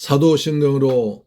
사도신경으로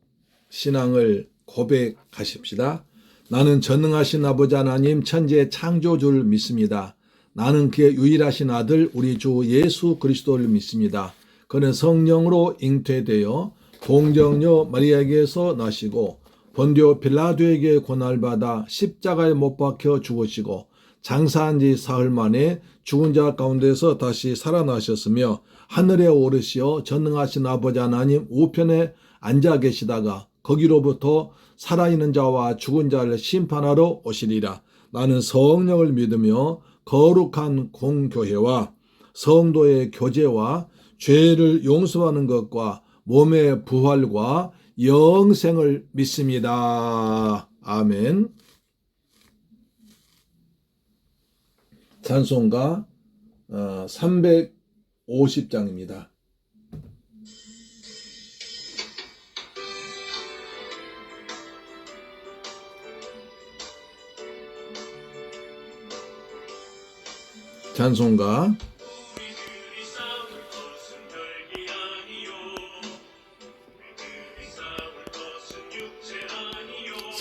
신앙을 고백하십시다. 나는 전능하신 아버지 하나님 천지의 창조주를 믿습니다. 나는 그의 유일하신 아들 우리 주 예수 그리스도를 믿습니다. 그는 성령으로 잉태되어 동정녀 마리아에게서 나시고 본디오 빌라도에게 고난을 받아 십자가에 못 박혀 죽으시고 장사한 지 사흘 만에 죽은 자 가운데서 다시 살아나셨으며 하늘에 오르시어 전능하신 아버지 하나님 우편에 앉아 계시다가 거기로부터 살아있는 자와 죽은 자를 심판하러 오시리라. 나는 성령을 믿으며 거룩한 공교회와 성도의 교제와 죄를 용서하는 것과 몸의 부활과 영생을 믿습니다. 아멘. 찬송가 350장입니다. 찬송가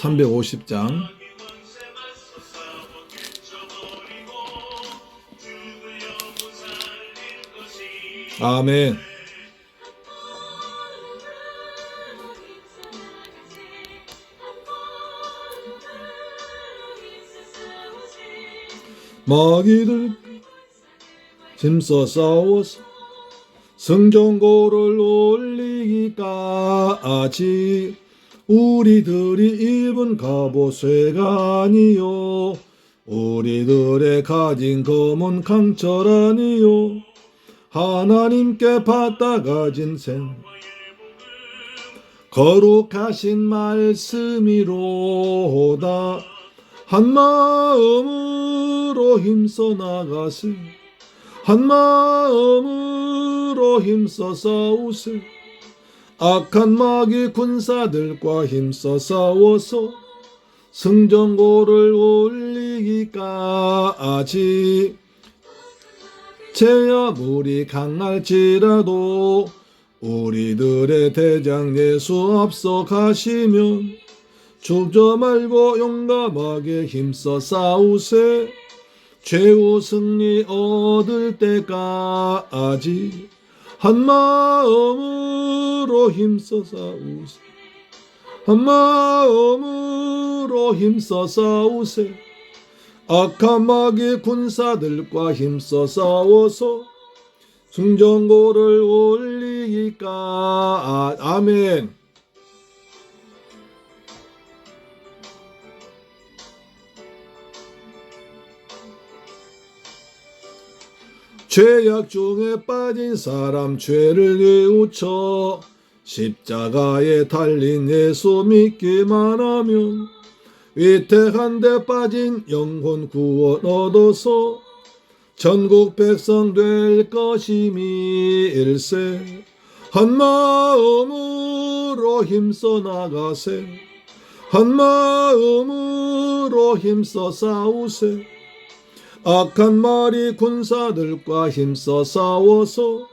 350장 아멘. 마귀들 힘써 싸워서 성전고를 올리기까지 우리들이 입은 갑옷쇠가 아니요 우리들의 가진 검은 강철 아니요 하나님께 받아 가진 셈 거룩하신 말씀이로다. 한 마음으로 힘써 나가세 한 마음으로 힘써 싸우세 악한 마귀 군사들과 힘써 싸워서 성전고를 올리기까지 제 아무리 강할지라도 우리들의 대장 예수 앞서 가시면 주저 말고 용감하게 힘써 싸우세 최후 승리 얻을 때까지 한 마음으로 힘써 싸우세 한 마음으로 힘써 싸우세 악한 마귀 군사들과 힘써 싸워서 성전고를 올리기까 아멘. 죄악 중에 빠진 사람 죄를 뉘우쳐 십자가에 달린 예수 믿기만 하면 위태한 데 빠진 영혼 구원 얻어서 전국 백성 될 것임일세. 한 마음으로 힘써 나가세 한 마음으로 힘써 싸우세 악한 마귀 군사들과 힘써 싸워서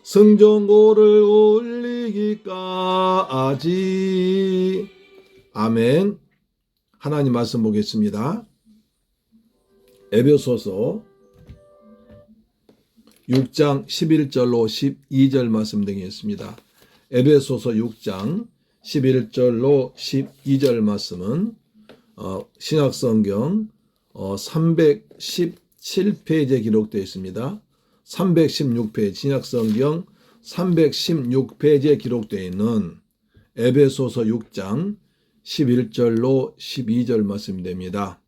성전고를 올리기까지 아멘. 하나님 말씀 보겠습니다. 에베소서 6장 11절로 12절 말씀 드리겠습니다. 에베소서 6장 11절로 12절 말씀은 신약성경 317페이지에 기록되어 있습니다. 316페이지 신약성경 316페이지에 기록되어 있는 에베소서 6장 11절로 12절 말씀이 됩니다.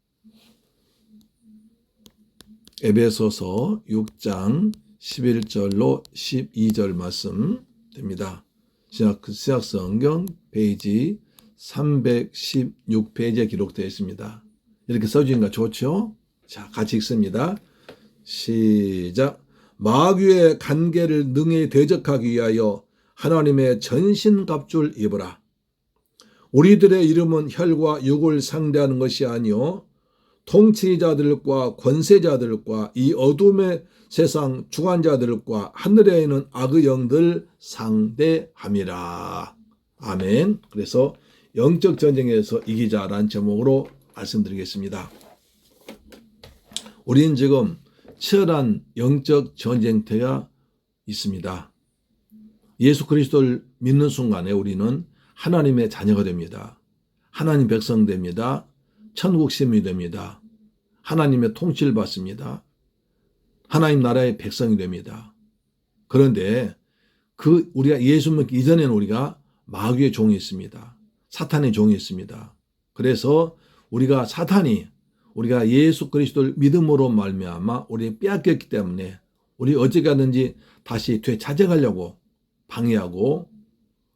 에베소서 6장 11절로 12절 말씀 됩니다. 신약성경 페이지 316페이지에 기록되어 있습니다. 이렇게 써주니까 좋죠? 자, 같이 읽습니다. 시작. 마귀의 간계를 능히 대적하기 위하여 하나님의 전신갑주를 입으라. 우리들의 이름은 혈과 육을 상대하는 것이 아니요 통치자들과 권세자들과 이 어둠의 세상 주관자들과 하늘에 있는 악의 영들 상대함이라. 아멘. 그래서 영적 전쟁에서 이기자라는 제목으로 말씀드리겠습니다. 우리는 지금 치열한 영적 전쟁터가 있습니다. 예수 그리스도를 믿는 순간에 우리는 하나님의 자녀가 됩니다. 하나님 백성 됩니다. 천국 시민이 됩니다. 하나님의 통치를 받습니다. 하나님 나라의 백성이 됩니다. 그런데 우리가 예수 믿기 이전에는 우리가 마귀의 종이 있습니다. 사탄의 종이 있습니다. 그래서 우리가 예수 그리스도를 믿음으로 말미암아 우리 빼앗겼기 때문에 우리 어떻게 하든지 다시 되찾아가려고 방해하고,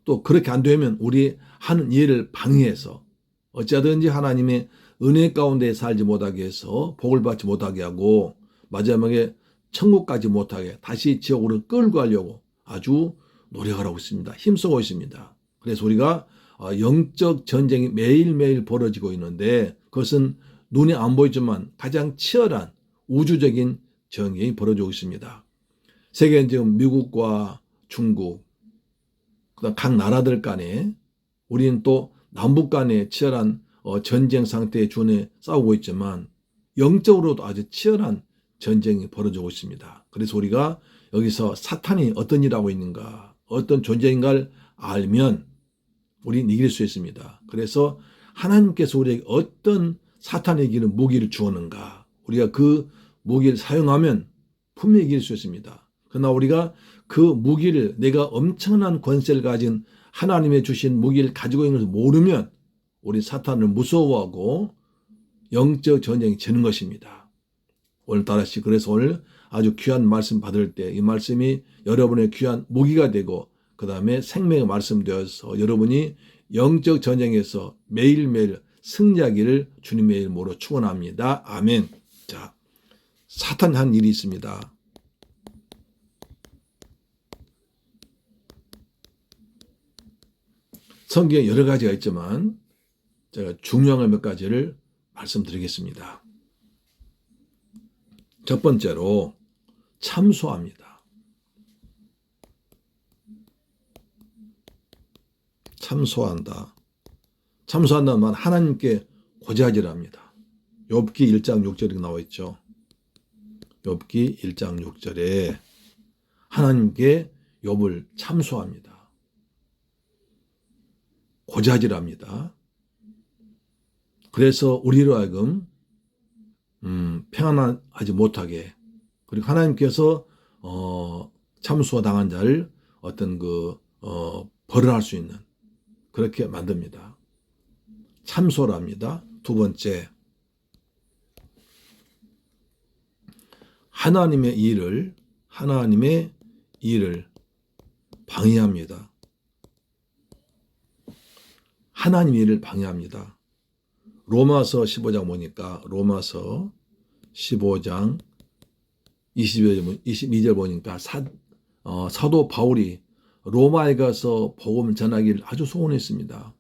또 그렇게 안 되면 우리 하는 일을 방해해서 어찌하든지 하나님의 은혜 가운데 살지 못하게 해서 복을 받지 못하게 하고 마지막에 천국 가지 못하게 다시 지옥으로 끌고 가려고 아주 노력을 하고 있습니다. 힘쓰고 있습니다. 그래서 우리가 영적 전쟁이 매일매일 벌어지고 있는데 그것은 눈에 안 보이지만 가장 치열한 우주적인 전쟁이 벌어지고 있습니다. 세계는 지금 미국과 중국, 그다음 각 나라들 간에, 우리는 또 남북 간에 치열한 전쟁 상태에 준해 싸우고 있지만 영적으로도 아주 치열한 전쟁이 벌어지고 있습니다. 그래서 우리가 여기서 사탄이 어떤 일을 하고 있는가, 어떤 존재인가를 알면 우리는 이길 수 있습니다. 그래서 하나님께서 우리에게 어떤 사탄에게는 무기를 주었는가, 우리가 그 무기를 사용하면 분명히 이길 수 있습니다. 그러나 우리가 그 무기를, 내가 엄청난 권세를 가진 하나님의 주신 무기를 가지고 있는 것을 모르면 우리 사탄을 무서워하고 영적 전쟁이 지는 것입니다. 오늘따라 그래서 오늘 아주 귀한 말씀 받을 때 이 말씀이 여러분의 귀한 무기가 되고 그 다음에 생명의 말씀 되어서 여러분이 영적 전쟁에서 매일매일 승리하기를 주님의 이름으로 축원합니다. 아멘. 자, 사탄이 한 일이 있습니다. 성경에 여러 가지가 있지만 제가 중요한 몇 가지를 말씀드리겠습니다. 첫 번째로 참소합니다. 참소한다. 참소한다는 말, 하나님께 고자질합니다. 욥기 1장 6절에 나와 있죠. 욥기 1장 6절에 하나님께 욥을 참소합니다. 고자질합니다. 그래서 우리로 하여금 평안하지 못하게, 그리고 하나님께서 참소당한 자를 어떤 벌을 할 수 있는 그렇게 만듭니다. 참소를 합니다. 두 번째, 하나님의 일을 방해합니다. 하나님의 일을 방해합니다. 로마서 15장 보니까, 로마서 15장 22절 보니까 사도 바울이 로마에 가서 복음 전하기를 아주 소원했습니다.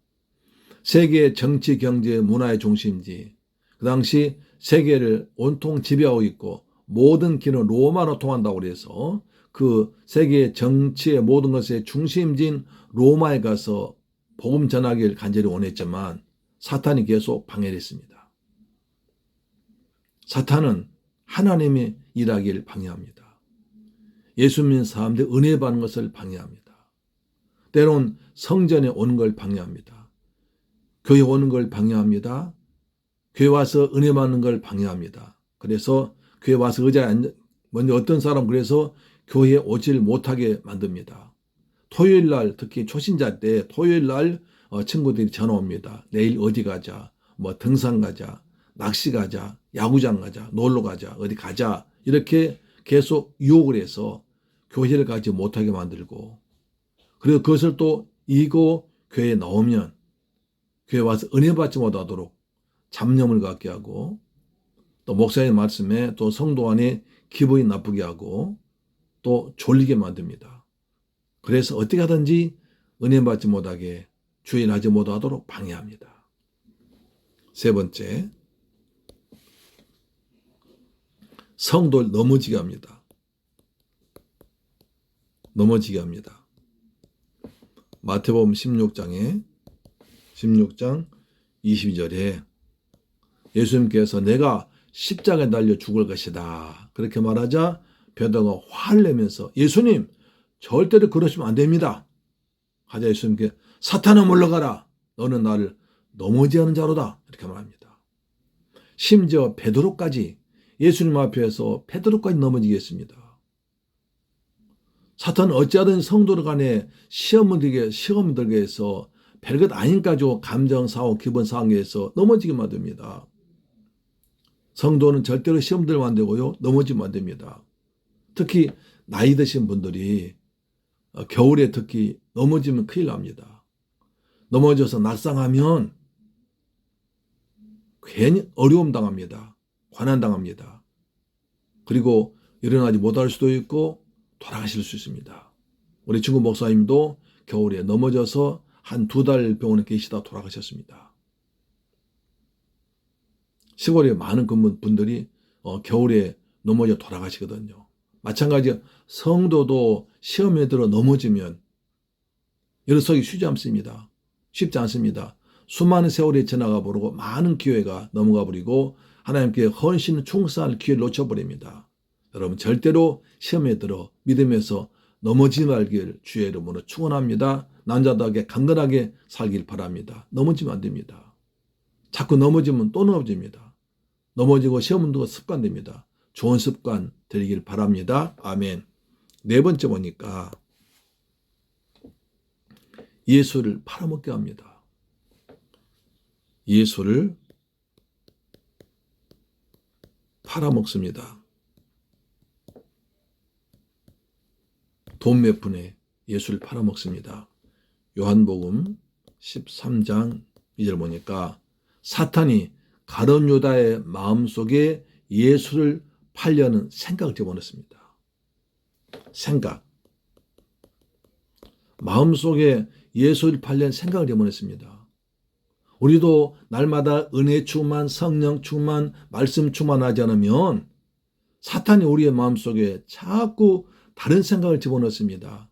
세계 정치, 경제, 문화의 중심지, 그 당시 세계를 온통 지배하고 있고 모든 길은 로마로 통한다고 그래서 그 세계 정치의 모든 것의 중심지인 로마에 가서 복음 전하기를 간절히 원했지만 사탄이 계속 방해를 했습니다. 사탄은 하나님의 일하기를 방해합니다. 예수 믿는 사람들 은혜 받는 것을 방해합니다. 때론 성전에 오는 걸 방해합니다. 교회 오는 걸 방해합니다. 교회 와서 은혜 받는 걸 방해합니다. 그래서 교회 와서 의자에 먼저 어떤 사람 그래서 교회에 오질 못하게 만듭니다. 토요일 날, 특히 초신자 때 토요일 날 친구들이 전화 옵니다. 내일 어디 가자, 등산 가자, 낚시 가자, 야구장 가자, 놀러 가자, 어디 가자, 이렇게 계속 유혹을 해서 교회를 가지 못하게 만들고, 그리고 그것을 또 이고 교회에 나오면 교회 와서 은혜 받지 못하도록 잡념을 갖게 하고, 또 목사의 말씀에 또 성도 안에 기분이 나쁘게 하고 또 졸리게 만듭니다. 그래서 어떻게 하든지 은혜 받지 못하게, 주일하지 못하도록 방해합니다. 세 번째, 성도를 넘어지게 합니다. 넘어지게 합니다. 마태복음 16장 22절에 예수님께서 내가 십자가에 달려 죽을 것이다. 그렇게 말하자 베드로가 화를 내면서 예수님 절대로 그러시면 안 됩니다. 하자 예수님께 사탄아 물러가라. 너는 나를 넘어지게 하는 자로다. 이렇게 말합니다. 심지어 베드로까지 예수님 앞에서 베드로까지 넘어지게 했습니다. 사탄은 어찌하든 성도들 간에 시험을 들게 해서 별것 아닌 가지고 감정 상하고 기분 상하게 해서 넘어지게 만듭니다. 성도는 절대로 시험 들면 안 되고요. 넘어지면 안 됩니다. 특히 나이 드신 분들이 겨울에 특히 넘어지면 큰일 납니다. 넘어져서 낙상하면 괜히 어려움 당합니다. 고난 당합니다. 그리고 일어나지 못할 수도 있고 돌아가실 수 있습니다. 우리 친구 목사님도 겨울에 넘어져서 한 2달 병원에 계시다 돌아가셨습니다. 시골에 많은 분들이 겨울에 넘어져 돌아가시거든요. 마찬가지로 성도도 시험에 들어 넘어지면 일어서기 쉽지 않습니다. 수많은 세월이 지나가 버리고 많은 기회가 넘어가 버리고 하나님께 헌신 충성할 기회를 놓쳐버립니다. 여러분 절대로 시험에 들어 믿음에서 넘어지지 말길 주의 이름으로 축원합니다. 남자답게 강건하게 살길 바랍니다. 넘어지면 안 됩니다. 자꾸 넘어지면 또 넘어집니다. 넘어지고 시험 두고 습관됩니다. 좋은 습관 들이길 바랍니다. 아멘. 네 번째 보니까 예수를 팔아먹게 합니다. 예수를 팔아먹습니다. 돈 몇 푼에 예수를 팔아먹습니다. 요한복음 13장 2절 보니까 사탄이 가룟 유다의 마음속에 예수를 팔려는 생각을 집어넣습니다. 생각. 마음속에 예수를 팔려는 생각을 집어넣습니다. 우리도 날마다 은혜 충만, 성령 충만, 말씀 충만하지 않으면 사탄이 우리의 마음속에 자꾸 다른 생각을 집어넣습니다.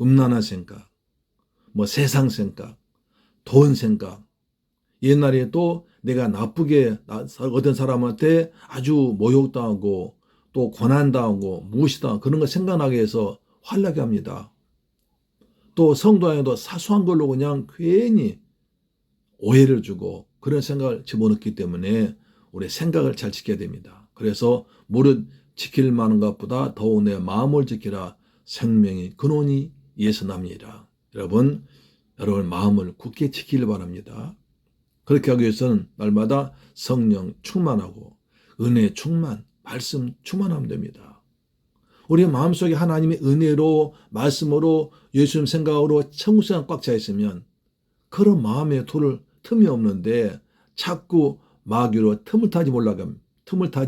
음란한 생각, 세상 생각, 돈 생각. 옛날에 또 내가 나쁘게 어떤 사람한테 아주 모욕당하고 또 고난당하고 무시당하고 그런 거 생각나게 해서 화나게 합니다. 또 성도 안에도 사소한 걸로 그냥 괜히 오해를 주고 그런 생각을 집어넣기 때문에 우리 생각을 잘 지켜야 됩니다. 그래서 무릇 지킬 만한 것보다 더욱 내 마음을 지키라. 생명의 근원이 예수남이라. 여러분 마음을 굳게 지키길 바랍니다. 그렇게 하기 위해서는 날마다 성령 충만하고 은혜 충만, 말씀 충만하면 됩니다. 우리 마음속에 하나님의 은혜로 말씀으로 예수님 생각으로 천국생각 꽉 차 있으면 그런 마음에 틈이 없는데 자꾸 마귀로 틈을 타지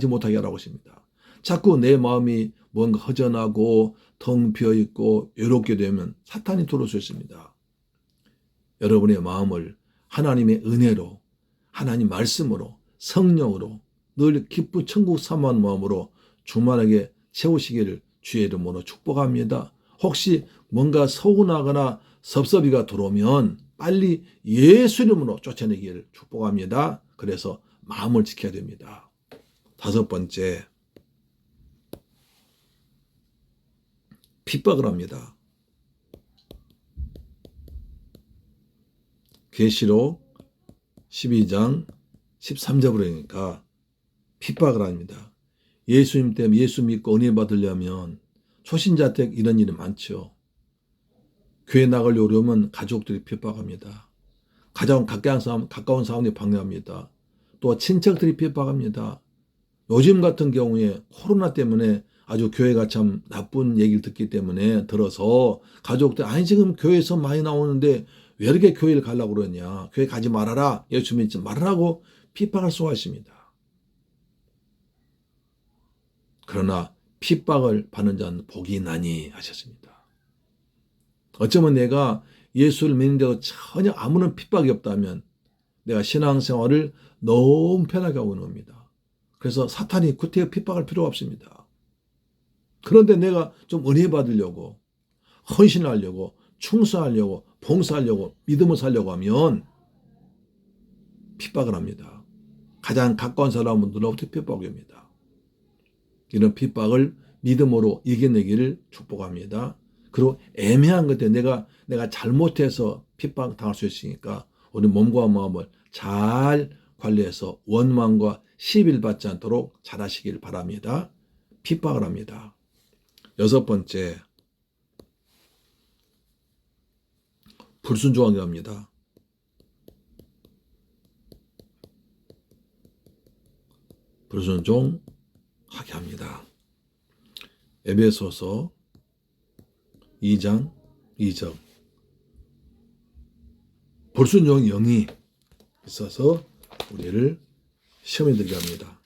못하게 하라고 하십니다. 자꾸 내 마음이 뭔가 허전하고 텅 비어있고 외롭게 되면 사탄이 들어올 수 있습니다. 여러분의 마음을 하나님의 은혜로, 하나님 말씀으로, 성령으로 늘 기쁘 천국 사모하는 마음으로 충만하게 채우시기를 주의 이름으로 축복합니다. 혹시 뭔가 서운하거나 섭섭이가 들어오면 빨리 예수 이름으로 쫓아내기를 축복합니다. 그래서 마음을 지켜야 됩니다. 5번째, 핍박을 합니다. 계시록 12장 13절부터 보니까 핍박을 합니다. 예수님 때문에 예수 믿고 은혜 받으려면 초신자한테 이런 일이 많죠. 교회 나가려고 그러면 가족들이 핍박합니다. 가장 가까운 사람들이 방해합니다. 또 친척들이 핍박합니다. 요즘 같은 경우에 코로나 때문에 아주 교회가 참 나쁜 얘기를 듣기 때문에 들어서 가족들 지금 교회에서 많이 나오는데 왜 이렇게 교회를 가려고 그러냐. 교회 가지 말아라. 예수 믿지 말아라고 핍박할 수가 있습니다. 그러나 핍박을 받는 자는 복이 나니 하셨습니다. 어쩌면 내가 예수를 믿는데도 전혀 아무런 핍박이 없다면 내가 신앙생활을 너무 편하게 하고 있는 겁니다. 그래서 사탄이 구태여 핍박할 필요가 없습니다. 그런데 내가 좀 은혜 받으려고, 헌신하려고, 충성하려고, 봉사하려고, 믿음을 살려고 하면 핍박을 합니다. 가장 가까운 사람들로부터 핍박이 옵니다. 이런 핍박을 믿음으로 이겨내기를 축복합니다. 그리고 애매한 것에 내가 잘못해서 핍박 당할 수 있으니까 우리 몸과 마음을 잘 관리해서 원망과 시비를 받지 않도록 잘하시길 바랍니다. 핍박을 합니다. 6번째, 불순종하게 합니다. 불순종하게 합니다. 에베소서 2장 2절. 불순종의 영이 있어서 우리를 시험에 들게 합니다.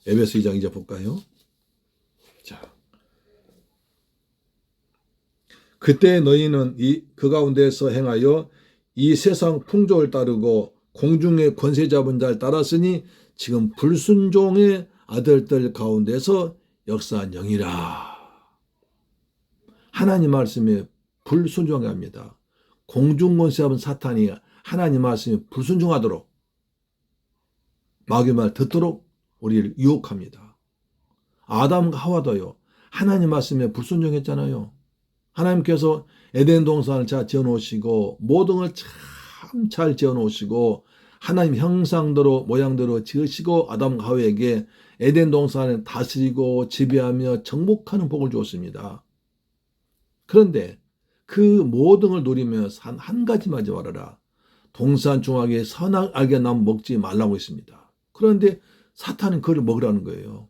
에베소 2장 2절 볼까요? 자, 그때 너희는 그 가운데서 행하여 이 세상 풍조를 따르고 공중의 권세 잡은 자를 따랐으니 지금 불순종의 아들들 가운데서 역사한 영이라. 하나님 말씀에 불순종하게 합니다. 공중 권세 잡은 사탄이 하나님 말씀에 불순종하도록 마귀의 말 듣도록 우리를 유혹합니다. 아담과 하와도요, 하나님 말씀에 불순종했잖아요. 하나님께서 에덴 동산을 잘 지어놓으시고 모든 걸 참 잘 지어놓으시고 하나님 형상대로 모양대로 지으시고 아담과 하와에게 에덴 동산을 다스리고 지배하며 정복하는 복을 주었습니다. 그런데 그 모든 걸 누리며 한 가지만 하지 말아라. 동산 중앙에 선악 알게 나무 먹지 말라고 했습니다. 그런데 사탄은 그걸 먹으라는 거예요.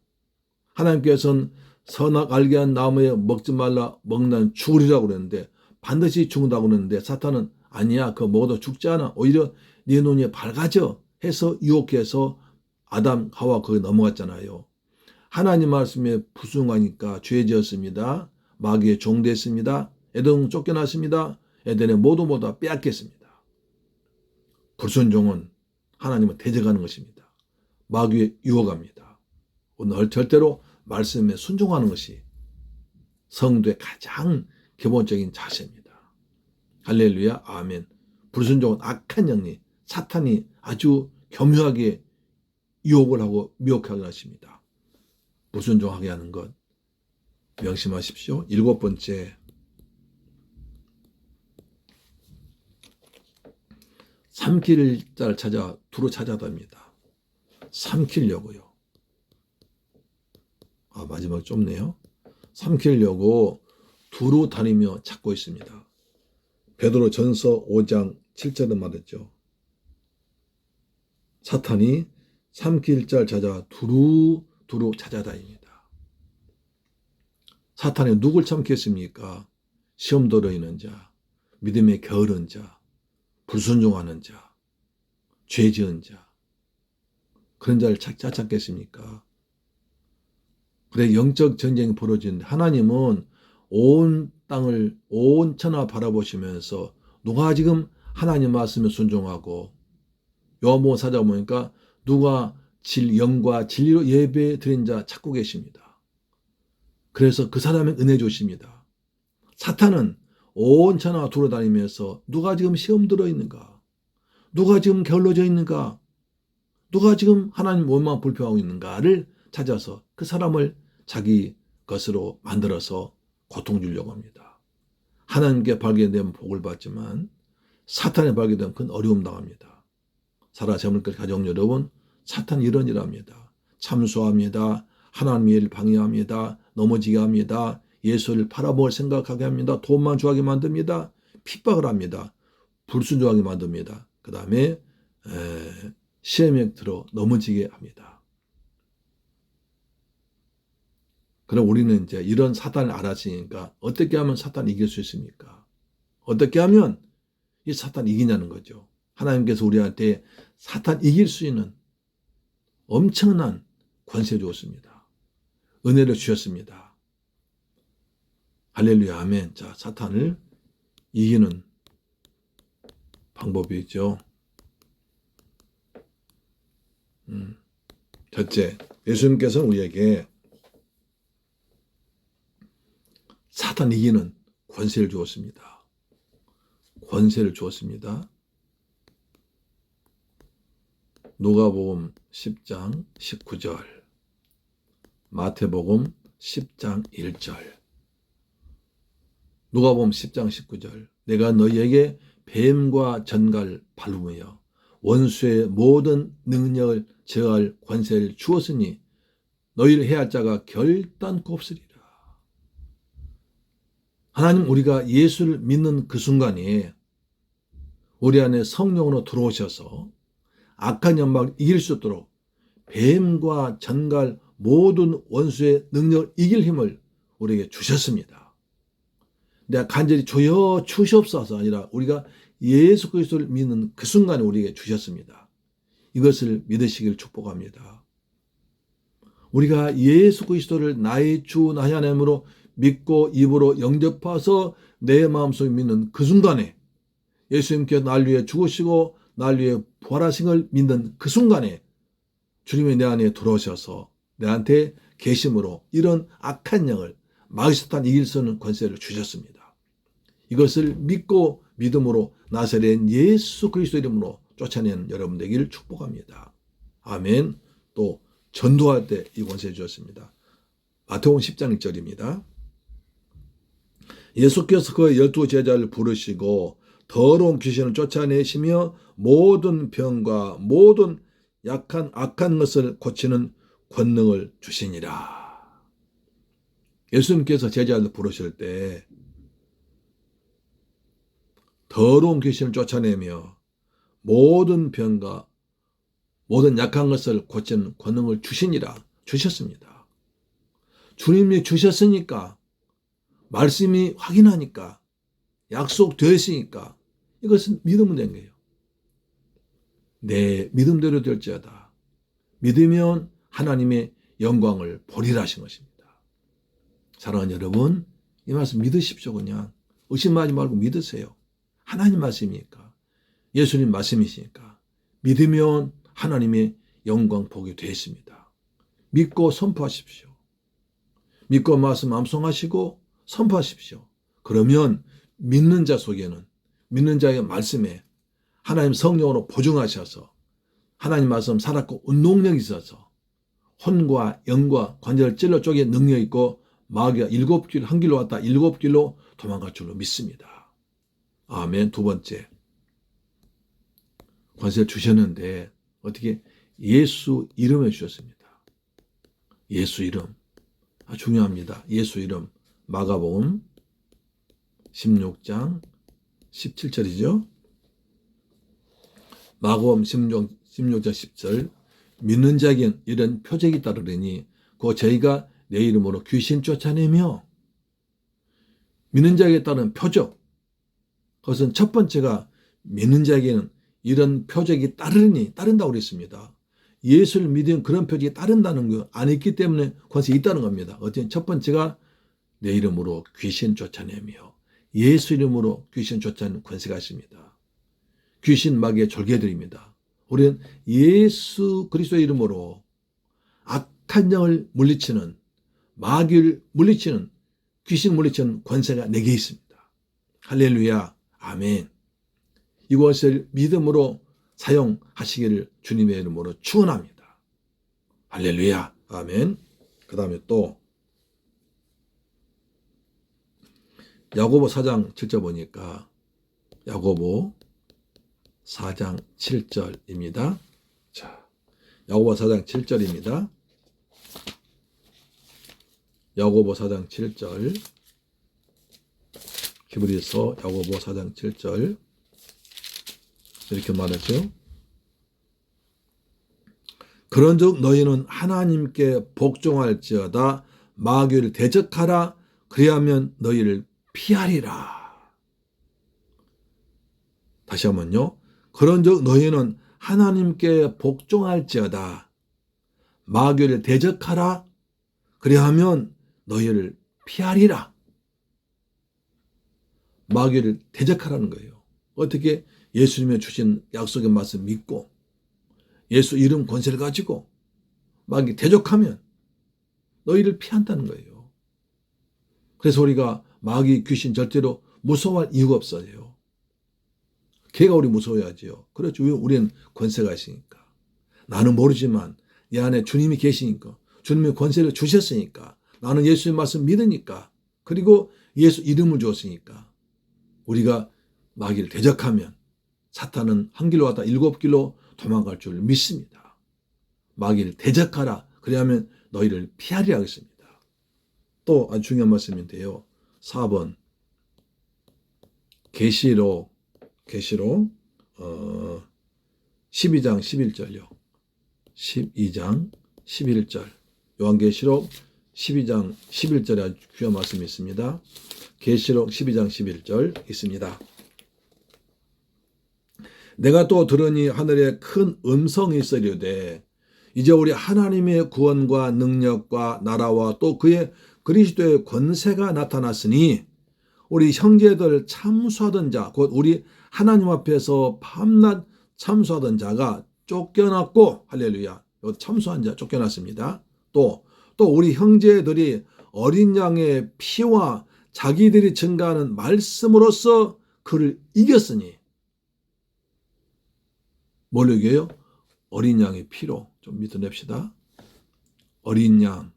하나님께서는 선악 알게 한 나무에 먹지 말라, 먹는 죽으리라고 그랬는데 반드시 죽는다고 그랬는데 사탄은 아니야, 그거 먹어도 죽지 않아, 오히려 네 눈이 밝아져 해서 유혹해서 아담 하와 거기 넘어갔잖아요. 하나님 말씀에 불순종하니까 죄 지었습니다. 마귀의 종 됐습니다. 에덴 쫓겨났습니다. 에덴의 모두 다 빼앗겼습니다. 불순종은 하나님을 대적하는 것입니다. 마귀에 유혹합니다. 오늘 절대로 말씀에 순종하는 것이 성도의 가장 기본적인 자세입니다. 할렐루야, 아멘. 불순종은 악한 영리, 사탄이 아주 교묘하게 유혹을 하고 미혹하게 하십니다. 불순종하게 하는 것 명심하십시오. 7번째, 삼킬 자를 찾아 두루 찾아답니다. 삼키려고요. 마지막 좁네요. 삼키려고 두루 다니며 찾고 있습니다. 베드로 전서 5장 7절에 말했죠. 사탄이 삼킬 자를 찾아 두루 찾아다닙니다. 사탄이 누굴 삼켰습니까? 시험 들어있는 자, 믿음에 게으른 자, 불순종하는 자, 죄 지은 자, 그런 자를 찾겠습니까? 그래, 영적 전쟁이 벌어지는데 하나님은 온 땅을, 온 천하 바라보시면서 누가 지금 하나님 말씀에 순종하고, 요한복음 4장 보니까 누가 영과 진리로 예배 드린 자 찾고 계십니다. 그래서 그 사람의 은혜 주십니다. 사탄은 온 천하 돌아다니면서 누가 지금 시험 들어있는가, 누가 지금 게을러져 있는가, 누가 지금 하나님 원망 불평하고 있는가를 찾아서 그 사람을 자기 것으로 만들어서 고통 주려고 합니다. 하나님께 발견되면 복을 받지만 사탄에 발견되면 그건 어려움 당합니다. 살아 재물 것 가정 여러분, 사탄이 이런 일을 합니다. 참수합니다. 하나님의 일을 방해합니다. 넘어지게 합니다. 예수를 팔아먹을 생각하게 합니다. 돈만 좋아하게 만듭니다. 핍박을 합니다. 불순종하게 만듭니다. 그 다음에 시험에 들어 넘어지게 합니다. 그럼 우리는 이제 이런 사탄을 알았으니까 어떻게 하면 사탄을 이길 수 있습니까? 어떻게 하면 이 사탄을 이기냐는 거죠. 하나님께서 우리한테 사탄 이길 수 있는 엄청난 권세 주었습니다. 은혜를 주셨습니다. 할렐루야, 아멘. 자, 사탄을 이기는 방법이 있죠. 첫째, 예수님께서는 우리에게 사탄 이기는 권세를 주었습니다. 권세를 주었습니다. 누가복음 10장 19절, 마태복음 10장 1절. 누가복음 10장 19절. 내가 너희에게 뱀과 전갈 밟으며 원수의 모든 능력을 제어할 권세를 주었으니 너희를 해할 자가 결단코 없으리라. 하나님, 우리가 예수를 믿는 그 순간에 우리 안에 성령으로 들어오셔서 악한 연막을 이길 수 있도록 뱀과 전갈 모든 원수의 능력을 이길 힘을 우리에게 주셨습니다. 내가 간절히 주여 주시옵소서 아니라 우리가 예수 그리스도를 믿는 그 순간에 우리에게 주셨습니다. 이것을 믿으시길 축복합니다. 우리가 예수 그리스도를 나의 주 나의 하나님으로 믿고 입으로 영접해서 내 마음속에 믿는 그 순간에 예수님께서 날 위해 죽으시고 날 위해 부활하신 걸 믿는 그 순간에 주님이 내 안에 들어오셔서 내한테 계심으로 이런 악한 영을 마귀사탄 이길 수 있는 권세를 주셨습니다. 이것을 믿고 믿음으로 나사렛 예수 그리스도 이름으로 쫓아내는 여러분 되기를 축복합니다. 아멘. 또 전도할 때 이 권세 주셨습니다. 마태복음 10장 1절입니다. 예수께서 그 12 제자를 부르시고 더러운 귀신을 쫓아내시며 모든 병과 모든 약한 악한 것을 고치는 권능을 주시니라. 예수님께서 제자를 부르실 때 더러운 귀신을 쫓아내며 모든 병과 모든 약한 것을 고치는 권능을 주시니라 주셨습니다. 주님이 주셨으니까 말씀이 확인하니까 약속되었으니까 이것은 믿으면 된 거예요. 내 믿음대로 될지어다. 믿으면 하나님의 영광을 보리라 하신 것입니다. 사랑하는 여러분, 이 말씀 믿으십시오. 그냥 의심하지 말고 믿으세요. 하나님 말씀이니까, 예수님 말씀이시니까 믿으면 하나님의 영광 보게 되었습니다. 믿고 선포하십시오. 믿고 말씀 암송하시고 선포하십시오. 그러면 믿는 자 속에는, 믿는 자의 말씀에 하나님 성령으로 보증하셔서 하나님 말씀 살았고 운동력이 있어서 혼과 영과 관절 찔러 쪼개 능력이 있고 마귀가 7길 한 길로 왔다 7길로 도망갈 줄로 믿습니다. 아멘. 두 번째, 권세를 주셨는데 어떻게 예수 이름에 주셨습니다. 예수 이름 중요합니다. 예수 이름. 마가복음 16장 17절이죠. 마가복음 16장 10절. 믿는 자에겐 이런 표적이 따르리니 그 저희가 내 이름으로 귀신 쫓아내며. 믿는 자에게 따른 표적. 그것은 첫 번째가 믿는 자에게는 이런 표적이 따른다고 그랬습니다. 예수를 믿으면 그런 표적이 따른다는 거 안 있기 때문에 권세 있다는 겁니다. 어쨌든 첫 번째가 내 이름으로 귀신 쫓아내며 예수 이름으로 귀신 쫓아내는 권세가 있습니다. 귀신 마귀의 졸개들입니다. 우리는 예수 그리스도의 이름으로 악한 영을 물리치는, 마귀를 물리치는, 귀신 물리치는 권세가 내게 있습니다. 할렐루야. 아멘. 이것을 믿음으로 사용하시기를 주님의 이름으로 축원합니다. 할렐루야. 아멘. 그 다음에 또 야고보 4장 7절 보니까 야고보 4장 7절입니다. 자, 야고보 4장 7절입니다. 야고보 4장 7절. 히브리서 야고보 4장 7절. 이렇게 말하죠. 그런즉 너희는 하나님께 복종할지어다 마귀를 대적하라 그리하면 너희를 피하리라. 다시 한번요. 그런즉 너희는 하나님께 복종할지어다 마귀를 대적하라 그리하면 너희를 피하리라. 마귀를 대적하라는 거예요. 어떻게? 예수님의 주신 약속의 말씀 믿고 예수 이름 권세를 가지고 마귀 대적하면 너희를 피한다는 거예요. 그래서 우리가 마귀 귀신 절대로 무서워할 이유가 없어요. 걔가 우리 무서워야지요. 그렇죠. 우리는 권세가 있으니까. 나는 모르지만 내 안에 주님이 계시니까, 주님이 권세를 주셨으니까, 나는 예수의 말씀 믿으니까, 그리고 예수 이름을 주었으니까 우리가 마귀를 대적하면 사탄은 한 길로 왔다 7길로 도망갈 줄 믿습니다. 마귀를 대적하라. 그래야면 너희를 피하리라 하겠습니다. 또 아주 중요한 말씀인데요. 4번 계시록 12장 11절요. 12장 11절. 요한계시록 12장 11절에 아주 귀한 말씀이 있습니다. 계시록 12장 11절 있습니다. 내가 또 들으니 하늘에 큰 음성이 있으려되 이제 우리 하나님의 구원과 능력과 나라와 또 그의 그리스도의 권세가 나타났으니 우리 형제들 참수하던 자, 곧 우리 하나님 앞에서 밤낮 참수하던 자가 쫓겨났고, 할렐루야, 참수한 자 쫓겨났습니다. 또 우리 형제들이 어린 양의 피와 자기들이 증가하는 말씀으로써 그를 이겼으니, 뭘 이겨요? 어린 양의 피로. 좀 믿어냅시다. 어린 양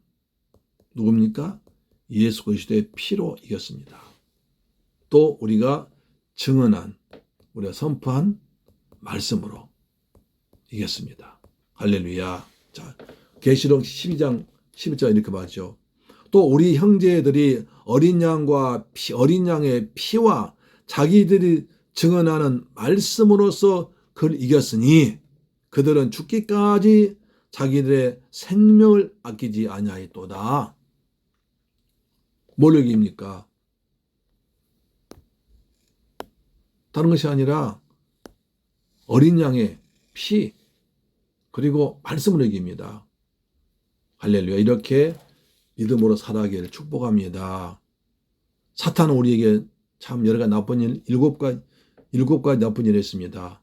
누굽니까? 예수 그리스도의 피로 이겼습니다. 또 우리가 증언한, 우리가 선포한 말씀으로 이겼습니다. 할렐루야. 자, 계시록 12장 11절 이렇게 말하죠. 또 우리 형제들이 어린 양의 피와 자기들이 증언하는 말씀으로써 그를 이겼으니 그들은 죽기까지 자기들의 생명을 아끼지 아니하였도다. 뭘 이깁니까? 다른 것이 아니라 어린 양의 피 그리고 말씀으로 이깁니다. 할렐루야. 이렇게 믿음으로 살아가기를 축복합니다. 사탄은 우리에게 참 여러 가지 나쁜 일, 일곱 가지 나쁜 일을 했습니다.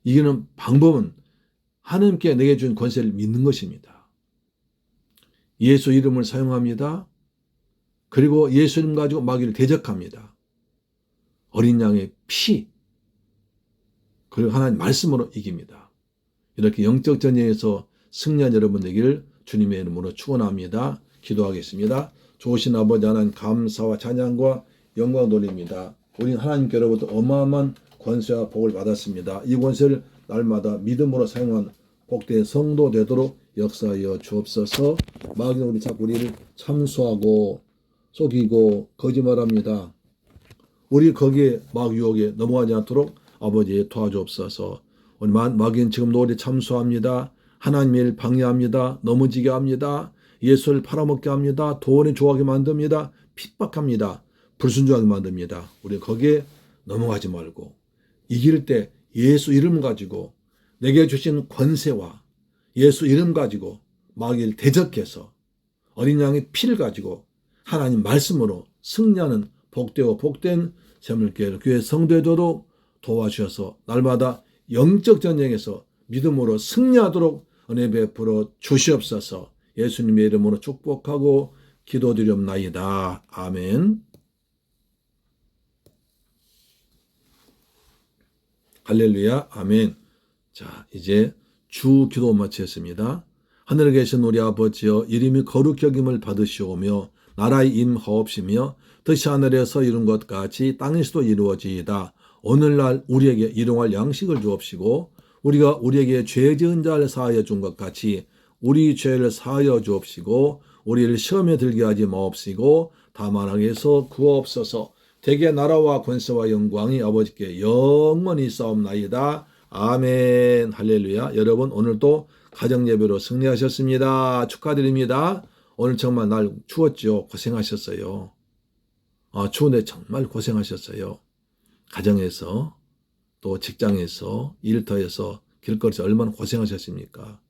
이기는 방법은 하나님께 내게 준 권세를 믿는 것입니다. 예수 이름을 사용합니다. 그리고 예수 이름 가지고 마귀를 대적합니다. 어린 양의 피 그리고 하나님 말씀으로 이깁니다. 이렇게 영적 전쟁에서 승리한 여러분 되기를 주님의 이름으로 축원합니다. 기도하겠습니다. 좋으신 아버지 하나님 감사와 찬양과 영광 돌립니다. 우리는 하나님께로부터 어마어마한 권세와 복을 받았습니다. 이 권세를 날마다 믿음으로 사용한 복된 성도 되도록 역사하여 주옵소서. 마귀는 우리를 참수하고 속이고 거짓말합니다. 우리 거기에 마귀 유혹에 넘어가지 않도록 아버지 도와주옵소서. 우리 마귀는 지금도 우리 참수합니다. 하나님의 일 방해합니다. 넘어지게 합니다. 예수를 팔아먹게 합니다. 돈에 좋아하게 만듭니다. 핍박합니다. 불순종하게 만듭니다. 우리 거기에 넘어가지 말고 이길 때 예수 이름 가지고 내게 주신 권세와 예수 이름 가지고 마귀를 대적해서 어린 양의 피를 가지고 하나님 말씀으로 승리하는 복되고 복된 새물교회 교회 성도되도록 도와주셔서 날마다 영적 전쟁에서 믿음으로 승리하도록 은혜 베풀어 주시옵소서. 예수님의 이름으로 축복하고 기도드리옵나이다. 아멘. 할렐루야. 아멘. 자, 이제 주 기도 마치겠습니다. 하늘에 계신 우리 아버지여, 이름이 거룩히 여김을 받으시오며 나라의 임하옵시며 뜻이 하늘에서 이룬 것 같이 땅에서도 이루어지이다. 오늘날 우리에게 일용할 양식을 주옵시고 우리가 우리에게 죄 지은 자를 사하여 준 것 같이 우리 죄를 사하여 주옵시고 우리를 시험에 들게 하지 마옵시고 다만 악에서 구하옵소서. 대개 나라와 권세와 영광이 아버지께 영원히 싸움나이다. 아멘. 할렐루야. 여러분 오늘도 가정예배로 승리하셨습니다. 축하드립니다. 오늘 정말 날 추웠죠. 고생하셨어요. 추운데 정말 고생하셨어요. 가정에서 또 직장에서 일터에서 길거리에서 얼마나 고생하셨습니까?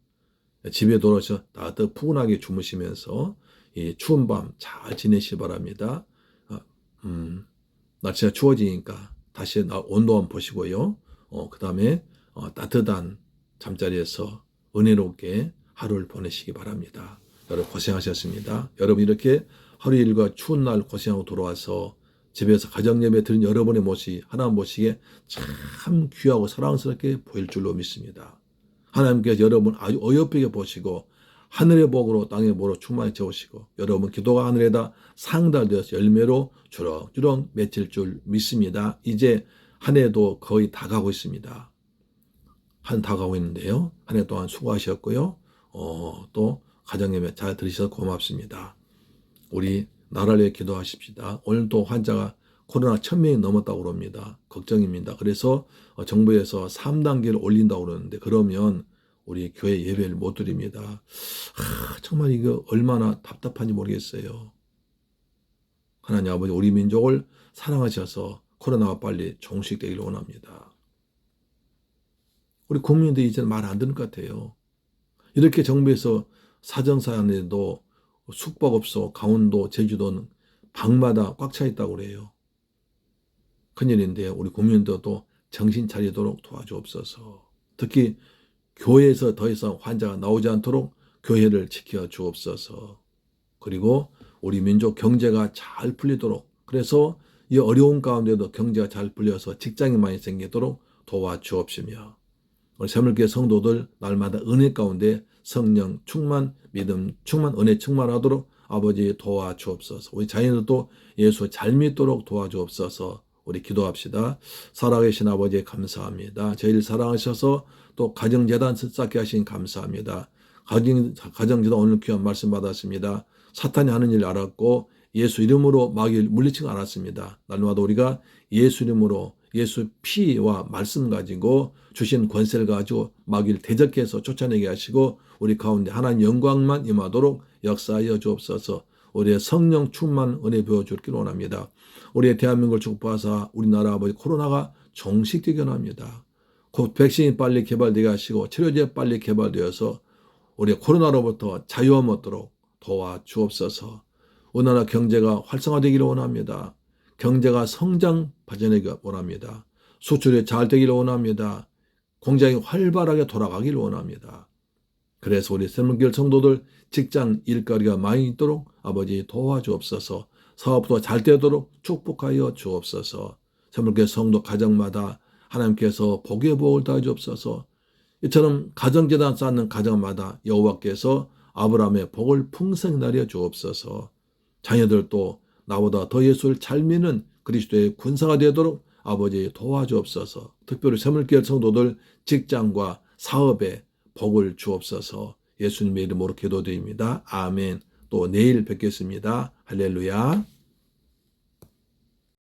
집에 돌아오셔서 따뜻 푸근하게 주무시면서 이 추운 밤 잘 지내시기 바랍니다. 날씨가 추워지니까 다시 온도 한번 보시고요. 그 다음에 따뜻한 잠자리에서 은혜롭게 하루를 보내시기 바랍니다. 여러분 고생하셨습니다. 여러분 이렇게 하루 일과 추운 날 고생하고 돌아와서 집에서 가정예배 드린 여러분의 모습이 하나님 보시기에 참 귀하고 사랑스럽게 보일 줄로 믿습니다. 하나님께서 여러분 아주 어여쁘게 보시고 하늘의 복으로 땅의 복으로 충만히 채우시고 여러분 기도가 하늘에다 상달되어서 열매로 주렁주렁 맺힐 줄 믿습니다. 이제 한 해도 거의 다 가고 있습니다. 다 가고 있는데요. 한 해 동안 수고하셨고요. 또 가정예배 잘 들으셔서 고맙습니다. 우리 나라를 위해 기도하십시다. 오늘도 환자가 코로나 1000명이 넘었다고 그럽니다. 걱정입니다. 그래서 정부에서 3단계를 올린다고 그러는데 그러면 우리 교회 예배를 못 드립니다. 정말 이거 얼마나 답답한지 모르겠어요. 하나님 아버지 우리 민족을 사랑하셔서 코로나가 빨리 종식되기를 원합니다. 우리 국민들이 이제는 말 안 듣는 것 같아요. 이렇게 정부에서 사정사안에도 숙박업소, 강원도, 제주도는 방마다 꽉 차 있다고 그래요. 큰일인데 우리 국민들도 정신 차리도록 도와주옵소서. 특히 교회에서 더 이상 환자가 나오지 않도록 교회를 지켜 주옵소서. 그리고 우리 민족 경제가 잘 풀리도록 그래서 이 어려운 가운데도 경제가 잘 풀려서 직장이 많이 생기도록 도와주옵시며 우리 새물교회 성도들 날마다 은혜 가운데 성령 충만, 믿음 충만, 은혜 충만하도록 아버지 도와주옵소서. 우리 자녀들도 예수 잘 믿도록 도와주옵소서. 우리 기도합시다. 살아계신 아버지 감사합니다. 저희를 사랑하셔서 또 가정재단 쌓게 하신 감사합니다. 가정재단 오늘 귀한 말씀 받았습니다. 사탄이 하는 일 알았고 예수 이름으로 마귀를 물리치지 않았습니다. 날마다 우리가 예수 이름으로 예수 피와 말씀 가지고 주신 권세를 가지고 마귀를 대적해서 쫓아내게 하시고 우리 가운데 하나님 영광만 임하도록 역사하여 주옵소서. 우리의 성령 충만 은혜 부어주길 원합니다. 우리의 대한민국을 축복하사 우리나라 아버지 코로나가 종식되게 원합니다. 곧 백신이 빨리 개발되게 하시고 치료제 빨리 개발되어서 우리의 코로나로부터 자유함 얻도록 도와주옵소서. 우리나라 경제가 활성화되기를 원합니다. 경제가 성장 발전하기를 원합니다. 수출이 잘 되기를 원합니다. 공장이 활발하게 돌아가기를 원합니다. 그래서 우리 새물교회 성도들 직장 일거리가 많이 있도록 아버지 도와주옵소서. 사업도 잘 되도록 축복하여 주옵소서. 새물교회 성도 가정마다 하나님께서 복의 복을 다해 주옵소서. 이처럼 가정재단 쌓는 가정마다 여호와께서 아브라함의 복을 풍성히 나려 주옵소서. 자녀들도 나보다 더 예수를 잘 믿는 그리스도의 군사가 되도록 아버지 도와주옵소서. 특별히 새물교회 성도들 직장과 사업에 복을 주옵소서. 예수님의 이름으로 기도드립니다. 아멘. 또 내일 뵙겠습니다. 할렐루야.